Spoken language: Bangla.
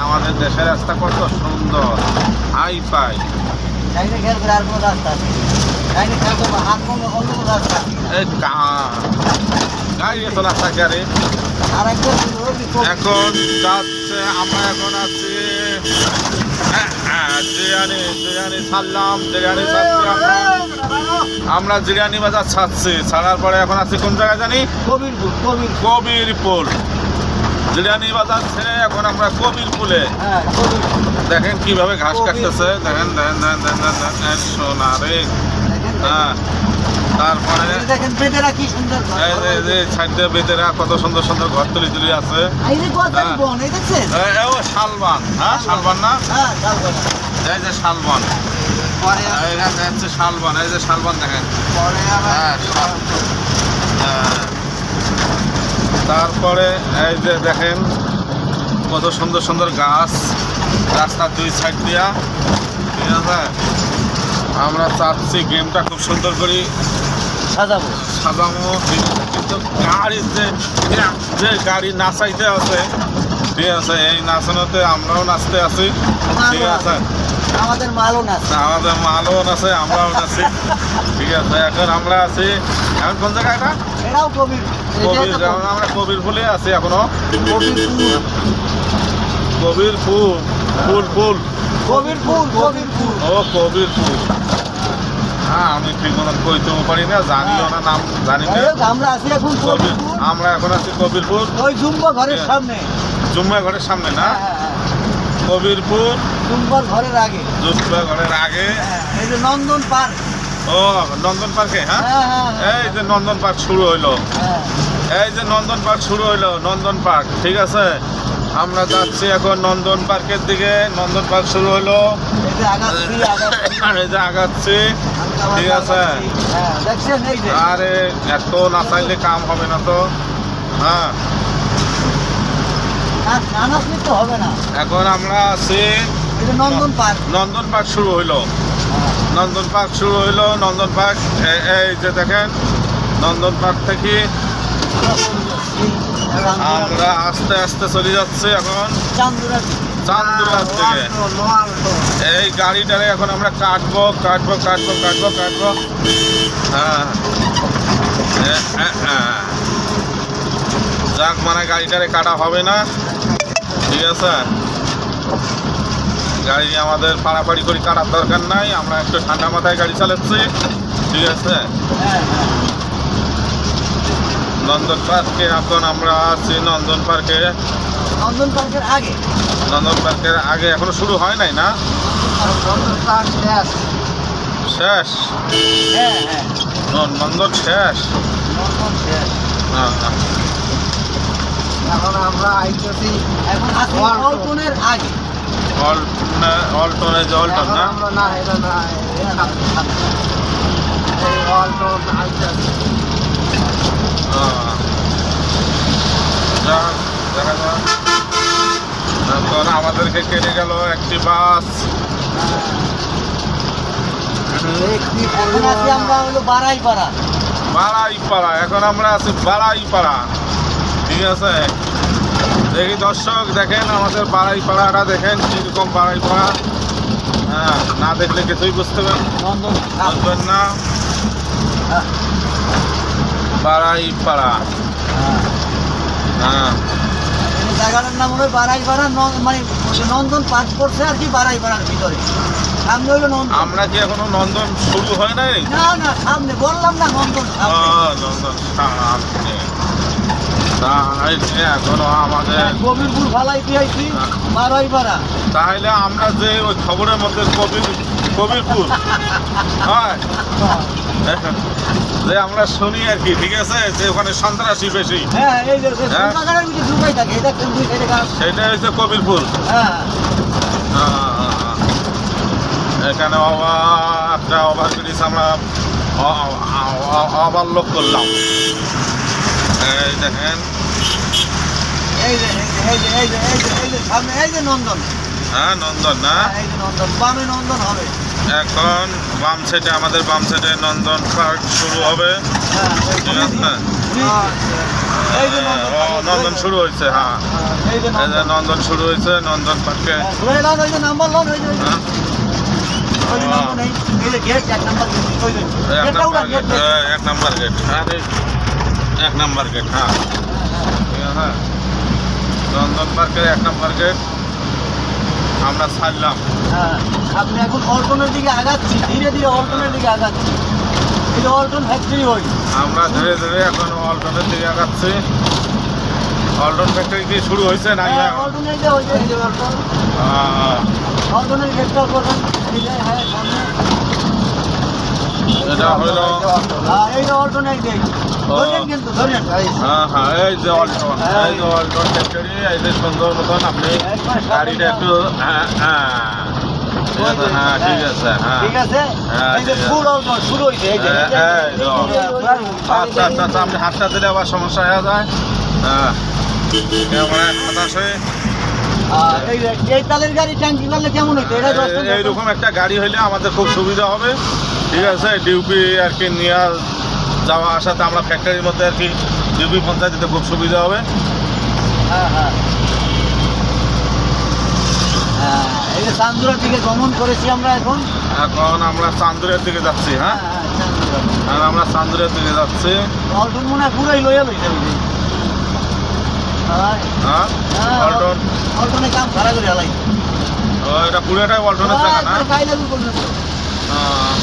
আমাদের দেশের রাস্তা কত সুন্দর, হাই ফাই। গাড়ি এত রাস্তা গাড়ি এখন যাচ্ছে। আমরা এখন আছি জিরানি ছাড়লাম, জিরানি ছাড়ছি আমরা জিরানি বাজার ছাড়ছি। ছাড়ার পরে এখন আছি কোন জায়গায় জানি, কবিরপুর। জিরানি বাজার ছেড়ে এখন আমরা কবিরপুরে। দেখেন কিভাবে ঘাস কাটতেছে, দেখেন দেখেন দেখেন দেখেন দেখেন সোনা রে। হ্যাঁ, তারপরে সাইডে বেদেরা কত সুন্দর সুন্দর ঘর তুলি তুলি আছে। শালবান, হ্যাঁ শালবান না, এই যে শালবান, শালবান, এই যে শালবান দেখেন। তারপরে এই যে দেখেন কত সুন্দর সুন্দর গাছ রাস্তার দুই সাইড দিয়া। ঠিক আছে, আমরা চাচ্ছি গেমটা খুব সুন্দর করে সাজাবো। কিন্তু গাড়ির যে গাড়ি নাচাইতে আছে, ঠিক আছে, এই নাচানোতে আমরাও নাচতে আছি। ঠিক আছে, আমাদের মালও নাচে, আমরাও নাচি। ঠিক আছে, এখন আমরা আছি এখন কোন জায়গায়, এটাও কবির, আমরা কবিরপুরে আছি এখনো। কবিরপুর ও কবিরপুর। হ্যাঁ, আমি ঠিক মতন কইতেও পারি না, জানিও না, নাম জানি না। আমরা এখন আছি কবিরপুর, ওই জুম্বা ঘরের সামনে, জুম্মা ঘরের সামনে না, কবিরপুর জুম্বা ঘরের আগে, এই যে নন্দন পার্ক। ও নন্দন পার্কে, হ্যাঁ এই যে নন্দন পার্ক শুরু হইলো, নন্দন পার্ক। ঠিক আছে, আমরা যাচ্ছি এখন নন্দন পার্কের দিকে। নন্দন পার্ক শুরু হলো, এই যে আগাচ্ছি। ঠিক আছে, আরে এত নাচাইলে কাম হবে না তো। হ্যাঁ, এখন আমরা আছি নন্দন পার্ক শুরু হইলো, নন্দন পার্ক। এই যে দেখেন নন্দন পার্ক থেকে আমরা আস্তে আস্তে চলে যাচ্ছি এখন চান্দুরার দিকে। এই গাড়িটারে এখন আমরা কাটবো। হ্যাঁ, যাক, মানে গাড়িটারে কাটা হবে না। ঠিক আছে, গাড়ি আমাদের পাড়াপাড়ি করে কাটার দরকার নাই, আমরা একটু ঠান্ডা মাথায় গাড়ি চালাচ্ছি। ঠিক আছে, নন্দন পার্কে এখন আমরা আছি। নন্দন পার্কের আগে এখনো শুরু হয় নাই না, শেষ। নন্দন শেষ। এখন আমরা আইতেছি অল্টনের আগে, অল্টন না, এটা না, অল্টন আইতেছি। দেখা যাক। এখন আমাদেরকে কেটে গেল একটি বাস। আমরা হলো বারাইপাড়া। এখন আমরা আছি বারাইপাড়া। ঠিক আছে, দেখি দর্শক দেখেন আমাদের বারাইপাড়াটা দেখেন কিরকম বারাইপাড়া। হ্যাঁ, না দেখলে কিছুই বুঝতে পারবেন না। বারাইপাড়া, হ্যাঁ, জায়গাটার নাম হলো বারাইপাড়া, মানে নন্দন পার্ক করছে আর কি বারাইপাড়ার ভিতরে। সামনে হলো নন্দন। আমরা কি এখনো নন্দন শুরু হয় নাই? না, সামনে বললাম না, নন্দন সামনে। এখনো আমাদের কবিরপুর ফালাইতে আইছি বারাইপাড়া। তাহলে আমরা যে ওই খবরের মধ্যে কবিরপুর হয় যে আমরা শুনি আর কি। ঠিক আছে, যে ওখানে সন্ত্রাসী বেশি, সেটা হচ্ছে কবিরপুর। এখানে একটা ওভারব্রিজ আমরা অবলোক করলাম। এই দেখেন, নন্দন। হ্যাঁ, নন্দন না, বামে নন্দন হবে। এখন বাম সাইডে, আমাদের বাম সাইডে নন্দন পার্ক শুরু হবে। ঠিক আছে। করছি এই যে নন্দন শুরু হয়েছে, হ্যাঁ। এই যে এই যে নন্দন শুরু হয়েছে, নন্দন পার্কে। ঘুরে লন, ওই যে নাম্বার লন, ওই যে ওই যে নাম্বার নেই, এই যে গেট 1 নাম্বার গেট, ওই যে এক গেটটা উড়া, number gate gate, 1 number gate, হ্যাঁ রে, 1 নাম্বার গেট, হ্যাঁ। হ্যাঁ, নন্দন পার্কের 1 নাম্বার গেট আমরা ছাড়লাম। হ্যাঁ, আপনি এখন অল্টনের দিকে আগাচ্ছি, ধীরে ধীরে অল্টনের দিকে আগাচ্ছি। এই যে অল্টন ফ্যাক্টরি ওই আমরা ধীরে ধীরে এখন অল্টনের দিকে আগাচ্ছি। অল্টন ফ্যাক্টরি কি শুরু হয়েছে না? অল্টনের যে ওই যে এই যে অল্টন, অল্টনের গেটটা করবেন, এই যে হ্যাঁ সামনে। এটা হলো, হ্যাঁ, এই যে অল্টন, এই যে ধরেন কিন্তু ধরেন। হ্যাঁ হ্যাঁ, এই যে অল্টন, এই যে অল্টন ফ্যাক্টরি। এই যে সুন্দর মতন আপনি গাড়িটা একটু, হ্যাঁ হ্যাঁ হ্যাঁ, ঠিক আছে, হ্যাঁ ঠিক আছে, হ্যাঁ, এই যে ঠিক আছে। ফুল অল্টন শুরু হয়েছে, এই যে এই যে, আচ্ছা আচ্ছা আচ্ছা, আপনি হাতটা দিলে আবার সমস্যা হয়ে যায়। হ্যাঁ, ক্যামেরা বাতাসে এই যে এই তালের গাড়ি ট্যাঙ্কি করলে কেমন হইতো? এটা এইরকম একটা গাড়ি হইলে আমাদের খুব সুবিধা হবে। ঠিক আছে, ডিউপি আর কি নিয়ে যাওয়া আসাতে আমরা ফ্যাক্টরির মধ্যে আর কি ডিউপি পৌঁছায় দিতে খুব সুবিধা হবে। হ্যাঁ হ্যাঁ হ্যাঁ, এই যে চান্দুরার দিকে গমন করেছি আমরা এখন। এখন আমরা চান্দুরের দিকে যাচ্ছি, হ্যাঁ, চান্দুরা আর আমরা চান্দুরের দিকে যাচ্ছি। অল্টন মনে হয় পুরাই লইয়া লইছে বুঝি। হ্যাঁ, অল্টন, অল্টনে কাম ভাড়া করে হালাই। এটা পুরোটাই অল্টনের জায়গা না? গাই লাগু করবে। হ্যাঁ।